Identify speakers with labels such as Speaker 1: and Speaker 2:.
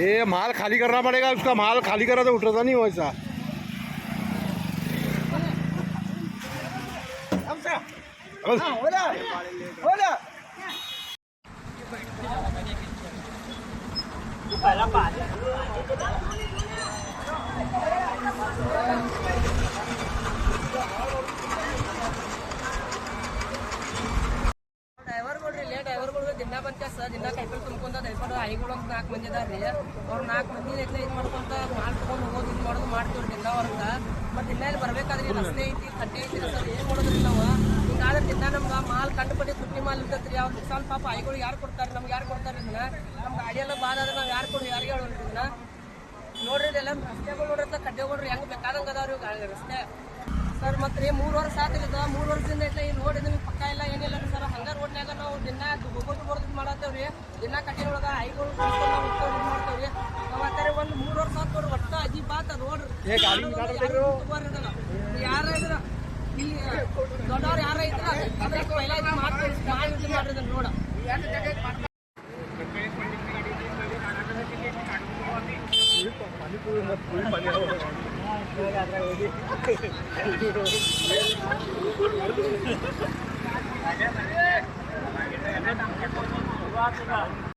Speaker 1: ये माल खाली करना पड़ेगा, उसका माल खाली करा तो उठता नहीं वैसा।
Speaker 2: ಡ್ರೈವರ್ಗಳು ದಿನ ಬಂತ ಸರ್, ದಿನ ಕೈಪಲ್ ತುಂಬ್ಕೊಂತ ದಯಪಾಡು ಐಗಳು ಅಂತ 4 ಮಂದಿ ಇದಾರೆ. ಅವ್ರು 4 ಮಂದಿ ಇದು ಮಾಡ್ಕೊಂತ ಮಾಲ್ ತಗೊಂಡು ಹೋಗೋದು ಇದು ಮಾಡೋದು ಮಾಡ್ತೀವ್ರಿ ದಿನ ಹೊರಗೆ. ಮತ್ತು ದಿನ ಇಲ್ಲಿ ಬರ್ಬೇಕಾದ್ರೆ ರಸ್ತೆ ಐತಿ, ಕಟ್ಟೆ ಐತಿ ಸರ್, ಏನು ಮಾಡೋದ್ರಿ ನಾವು. ಹಿಂಗಾದ್ರೆ ದಿನ ನಮ್ಗೆ ಮಾಲ್ ಕಂಡುಪಟ್ಟಿ ತುಟ್ಟಿ ಮಾಲ್ ಇರ್ತೈತ್ರಿ. ಅವ್ರು ನುಕ್ಸಾನ್ ಪಾಪ ಐಗಳು ಯಾರು ಕೊಡ್ತಾರೆ, ನಮ್ಗೆ ಯಾರು ಕೊಡ್ತಾರೆ ಇದನ್ನ? ನಮ್ಮ ಗಾಡಿಯೆಲ್ಲ ಬಾದ ಆದ್ರೆ ನಾವು ಯಾರು ಕೊಡು, ಯಾರಿಗೆ ಹೇಳೋರಿ ಇದನ್ನ? ನೋಡ್ರಿ ಇದೆಲ್ಲ ರಸ್ತೆಗಳು ನೋಡ್ರಿ, ಕಡ್ಡೆಗಳು ಹೆಂಗೆ ಬೇಕಾದಂಗೆ ಅದಾವ್ರಿ ರಸ್ತೆ ಸರ್. ಮತ್ತು ರೀ 3 ವರ್ಷ ಆತಿರ್ತದ, 3 ವರ್ಷದಿಂದ ಐತೆ ಈ ರೋಡ್ ಇದನ್ನ ಪಕ್ಕ ಇಲ್ಲ ಏನಿಲ್ಲ ರೀ ಸರ್. ಹಂಗೆ ರೋಡ್ನಾಗ ನಾವು ದಿನ ಹೋಗೋದು ಬರೋದು ಮಾಡತ್ತೇವ್ರಿ. ದಿನ ಕಟ್ಟೆ ಒಳಗೆ ಐಗಳು ಮಾಡ್ತೇವ್ರಿ. ನಾವು ಆತಾರೆ ಒಂದು 3 ವರ್ಷ ಆತ್ ನೋಡ್ರಿ, ಒಟ್ಟು ಅಜೀಬಾತ್ ರೋಡ್. ಯಾರ ಇದ್ರ ಇಲ್ಲಿ ದೊಡ್ಡವ್ರು ಯಾರ ಇದ್ರ ಅದಕ್ಕೆ ಪೈಲ ಇದು ಮಾಡ್ರಿ ರೋಡ್.